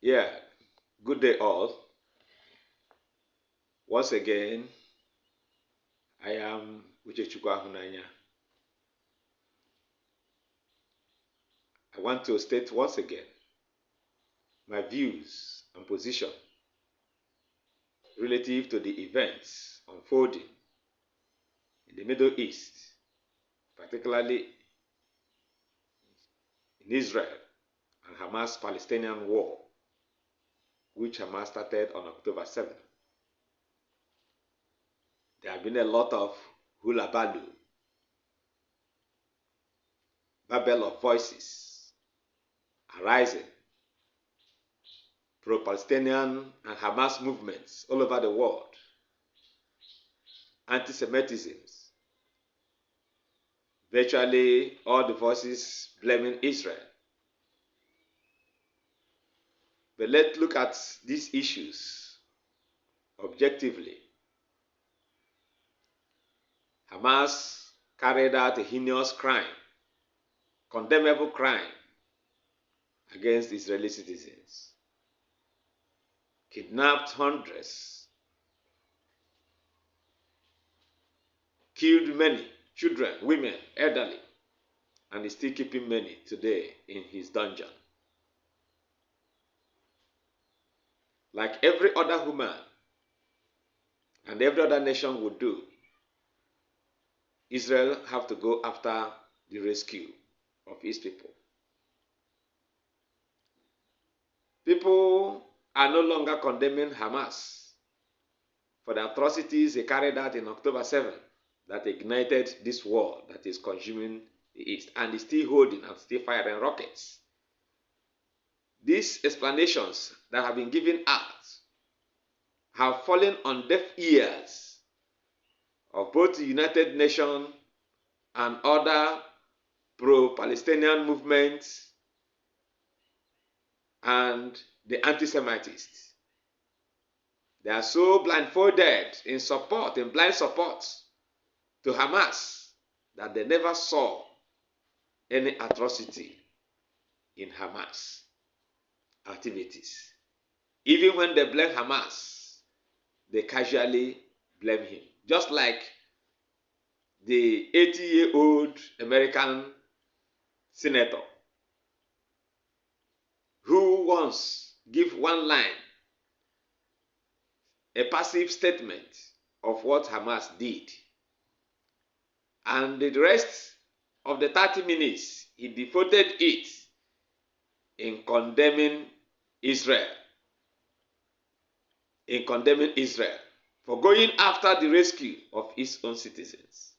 Yeah, good day all. Once again, I am Uchechukwu Ahunanya. I want to state once again my views and position relative to the events unfolding in the Middle East, particularly in Israel and Hamas-Palestinian war, which Hamas started on October 7th. There have been a lot of hulabaloo, babel of voices arising, pro-Palestinian and Hamas movements all over the world, anti-Semitisms, virtually all the voices blaming Israel. But let's look at these issues objectively. Hamas carried out a heinous crime, condemnable crime against Israeli citizens, kidnapped hundreds, killed many, children, women, elderly, and is still keeping many today in his dungeon. Like every other human and every other nation would do, Israel have to go after the rescue of its people. People are no longer condemning Hamas for the atrocities they carried out in October 7th that ignited this war that is consuming the East and is still holding and still firing rockets. These explanations that have been given out have fallen on deaf ears of both the United Nations and other pro-Palestinian movements and the anti-Semitists. They are so blindfolded in support, in blind support to Hamas, that they never saw any atrocity in Hamas activities. Even when they blame Hamas, they casually blame him. Just like the 80-year-old American senator who once gave one line, a passive statement of what Hamas did. And the rest of the 30 minutes, he devoted it in condemning Israel. For going after the rescue of his own citizens.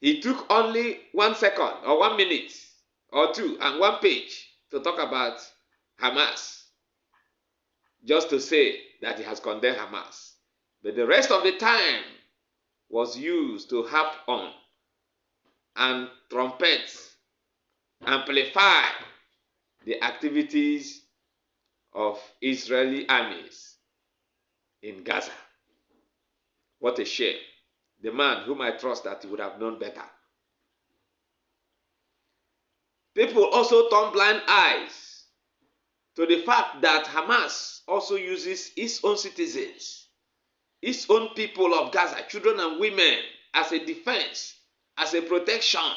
He took only 1 second or 1 minute or two and 1 page to talk about Hamas, just to say that he has condemned Hamas. But the rest of the time was used to harp on and trumpet, amplify the activities of Israeli armies in Gaza. What a shame. The man whom I trust that he would have known better. People also turn blind eyes to the fact that Hamas also uses its own citizens, its own people of Gaza, children and women, as a defense, as a protection,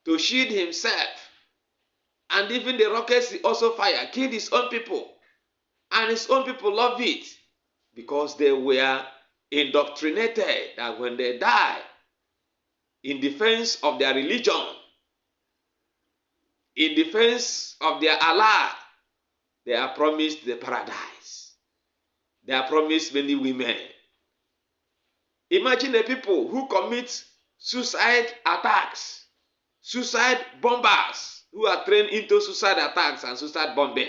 to shield himself. And even the rockets he also fired killed his own people. And his own people love it because they were indoctrinated that when they die in defense of their religion, in defense of their Allah, they are promised the paradise. They are promised many women. Imagine the people who commit suicide attacks, suicide bombers who are trained into suicide attacks and suicide bombing.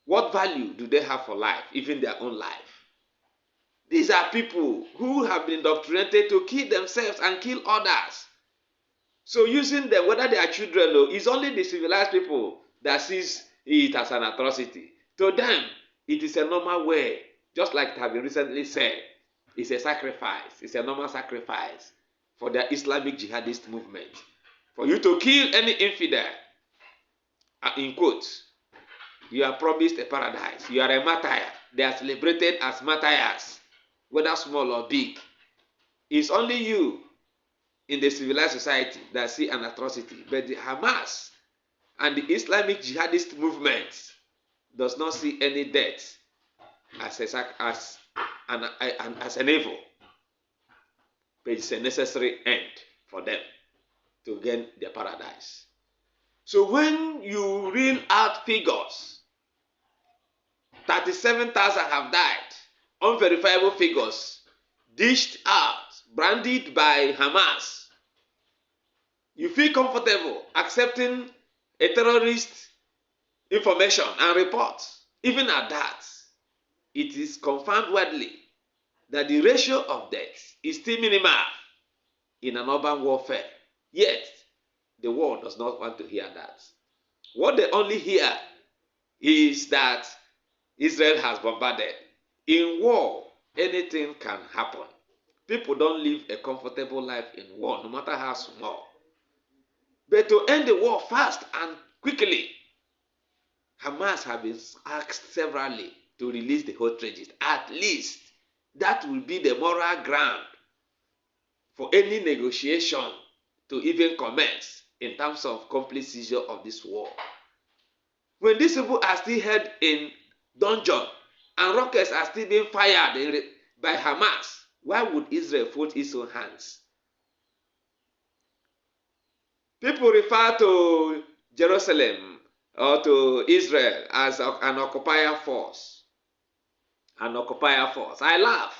What value do they have for life, even their own life? These are people who have been indoctrinated to kill themselves and kill others. So using them, whether they are children or, is only the civilized people that sees it as an atrocity. To them, it is a normal way. Just like it has been recently said, it's a sacrifice. It's a normal sacrifice for the Islamic jihadist movement. For you to kill any infidel in quotes, you are promised a paradise. You are a martyr. They are celebrated as martyrs, whether small or big. It's only you in the civilized society that see an atrocity. But the Hamas and the Islamic jihadist movement does not see any death as an evil. But it's a necessary end for them to gain their paradise. So when you reel out figures, 37,000 have died, unverifiable figures, dished out, branded by Hamas, you feel comfortable accepting a terrorist information and report. Even at that, it is confirmed widely that the ratio of deaths is still minimal in an urban warfare. Yet, the world does not want to hear that. What they only hear is that Israel has bombarded. In war, anything can happen. People don't live a comfortable life in war, no matter how small. But to end the war fast and quickly, Hamas have been asked severally to release the hostages. At least that will be the moral ground for any negotiation to even commence in terms of complete seizure of this war. When these people are still held in dungeon and rockets are still being fired by Hamas, why would Israel fold its own hands? People refer to Jerusalem or to Israel as an occupier force. An occupier force. I laugh.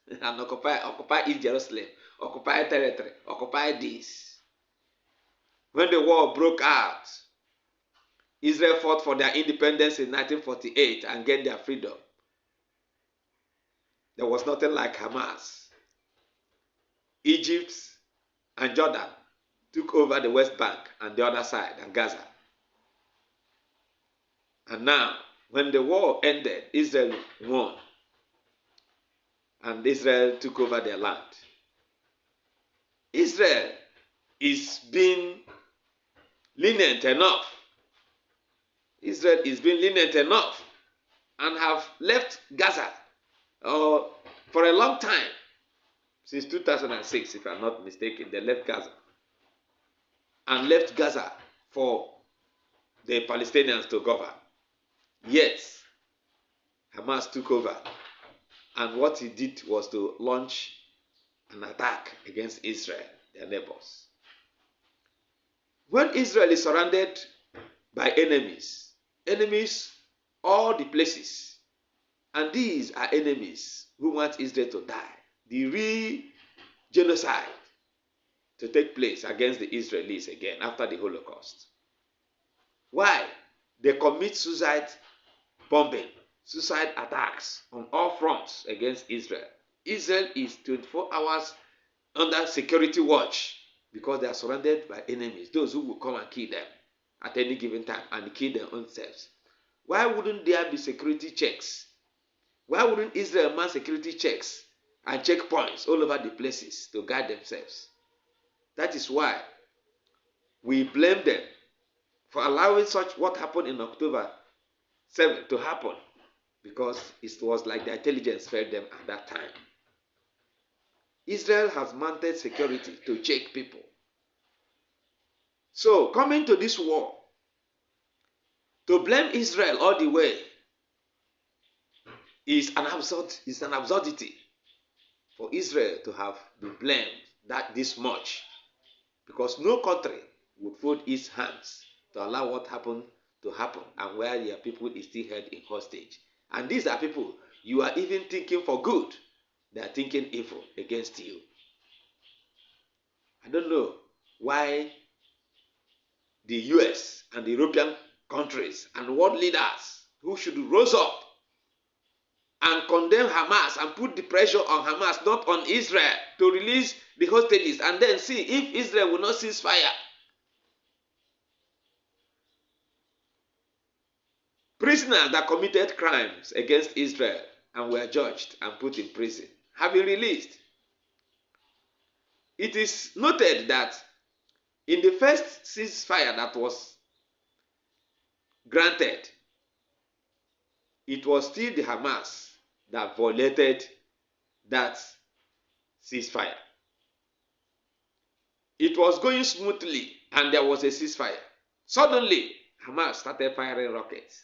An occupy East Jerusalem, occupy territory, occupy this. When the war broke out, Israel fought for their independence in 1948 and gained their freedom. There was nothing like Hamas. Egypt and Jordan took over the West Bank and the other side, and Gaza. And now, when the war ended, Israel won. And Israel took over their land. Israel is being lenient enough. Israel is being lenient enough and have left Gaza for a long time. Since 2006, if I'm not mistaken, they left Gaza. And left Gaza for the Palestinians to govern. Yet, Hamas took over. And what he did was to launch an attack against Israel, their neighbors. When Israel is surrounded by enemies all the places, and these are enemies who want Israel to die, the real genocide to take place against the Israelis again after the Holocaust. Why? They commit suicide bombing, suicide attacks on all fronts against Israel. Israel is 24 hours under security watch because they are surrounded by enemies, those who will come and kill them at any given time and kill their own selves. Why wouldn't there be security checks? Why wouldn't Israel mount security checks and checkpoints all over the places to guard themselves? That is why we blame them for allowing such what happened in October 7 to happen, because it was like the intelligence failed them at that time. Israel has mounted security to check people. So, coming to this war, to blame Israel all the way is an absurdity for Israel to have been blamed this much, because no country would fold its hands to allow what happened to happen and where their people is still held in hostage. And these are people you are even thinking for good. They are thinking evil against you. I don't know why the US and the European countries and world leaders who should rise up and condemn Hamas and put the pressure on Hamas, not on Israel, to release the hostages and then see if Israel will not cease fire. Prisoners that committed crimes against Israel and were judged and put in prison have been released. It is noted that in the first ceasefire that was granted, it was still the Hamas that violated that ceasefire. It was going smoothly and there was a ceasefire. Suddenly, Hamas started firing rockets.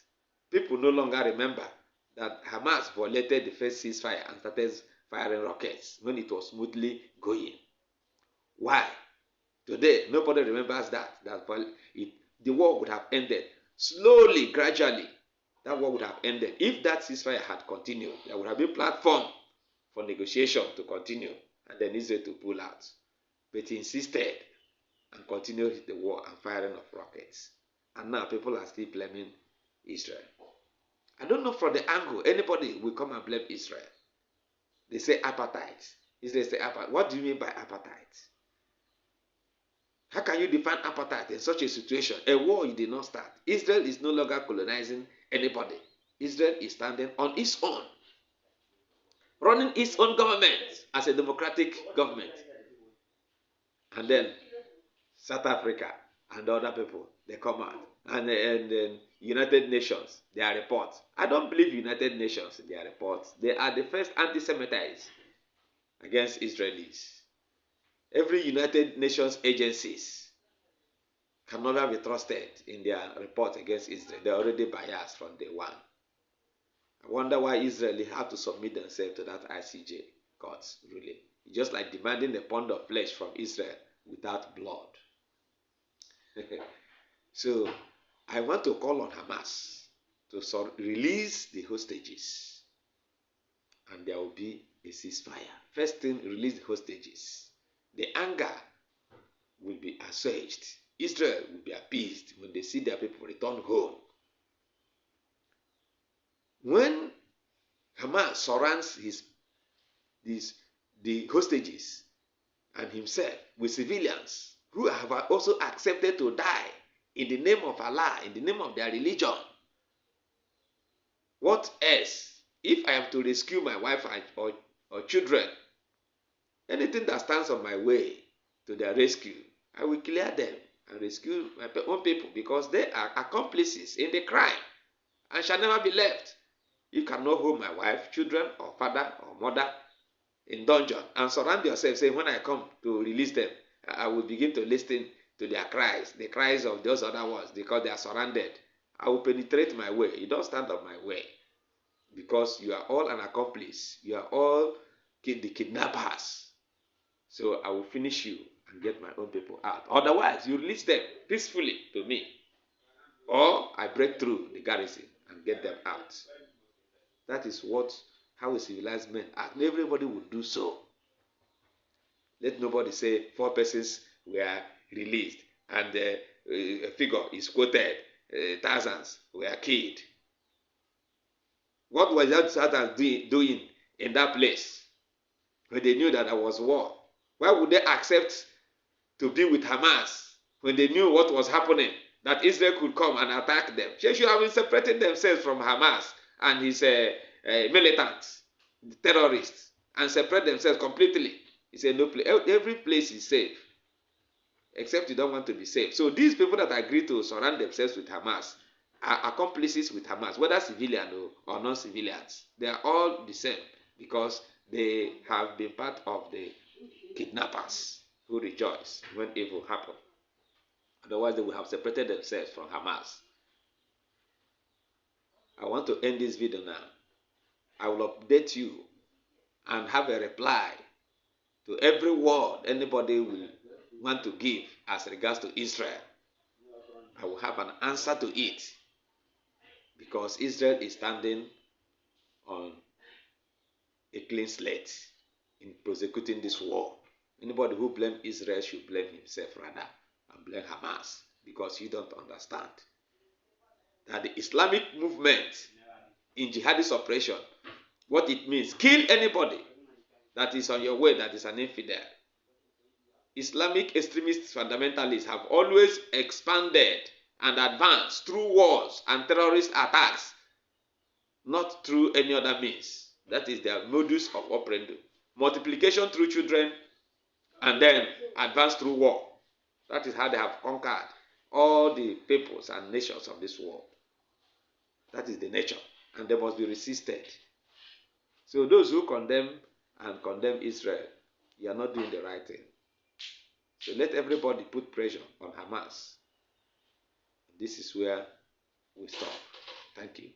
People no longer remember that Hamas violated the first ceasefire and started firing rockets when it was smoothly going. Why? Today, nobody remembers that. The war would have ended slowly, gradually. That war would have ended. If that ceasefire had continued, there would have been a platform for negotiation to continue and then Israel to pull out. But he insisted and continued the war and firing of rockets. And now people are still blaming Israel. I don't know from the angle anybody will come and blame Israel. They say apartheid. Israel say apartheid. What do you mean by apartheid? How can you define apartheid in such a situation? A war you did not start. Israel is no longer colonizing anybody. Israel is standing on its own, running its own government as a democratic government. And then South Africa and other people, they come out. And United Nations, their reports. I don't believe United Nations in their reports. They are the first anti-Semites against Israelis. Every United Nations agencies can never be trusted in their report against Israel. They're already biased from day one. I wonder why Israel have to submit themselves to that ICJ court's ruling. It's just like demanding a pound of flesh from Israel without blood. So, I want to call on Hamas to release the hostages. And there will be a ceasefire. First thing, release the hostages. The anger will be assuaged. Israel will be appeased when they see their people return home. When Hamas surrounds the hostages and himself with civilians who have also accepted to die in the name of Allah, in the name of their religion, what else? If I am to rescue my wife or children, anything that stands on my way to their rescue, I will clear them and rescue my own people because they are accomplices in the crime and shall never be left. You cannot hold my wife, children, or father or mother in dungeon and surround yourself saying, when I come to release them, I will begin to listen to their cries, the cries of those other ones because they are surrounded. I will penetrate my way. You don't stand on my way because you are all an accomplice. You are all the kidnappers. So I will finish you and get my own people out. Otherwise, you release them peacefully to me. Or I break through the garrison and get them out. That is how a civilized man act. Everybody would do so. Let nobody say 4 persons were released and a figure is quoted, thousands were killed. What was that Satan doing in that place when they knew that there was war? Why would they accept to be with Hamas when they knew what was happening, that Israel could come and attack them? They should have been separating themselves from Hamas and his militants, terrorists, and separate themselves completely. He said, no place. Every place is safe, except you don't want to be safe. So these people that agree to surround themselves with Hamas are accomplices with Hamas, whether civilian or non-civilians. They are all the same because they have been part of the kidnappers who rejoice when evil happens. Otherwise, they will have separated themselves from Hamas. I want to end this video now. I will update you and have a reply to every word anybody will want to give as regards to Israel. I will have an answer to it because Israel is standing on a clean slate in prosecuting this war. Anybody who blames Israel should blame himself rather and blame Hamas because you don't understand that the Islamic movement in jihadist operation, what it means, kill anybody that is on your way that is an infidel. Islamic extremist fundamentalists have always expanded and advanced through wars and terrorist attacks, not through any other means. That is their modus of operandi. Multiplication through children and then advance through war. That is how they have conquered all the peoples and nations of this world. That is the nature, and they must be resisted. So those who condemn Israel, you are not doing the right thing. So let everybody put pressure on Hamas. This is where we stop. Thank you.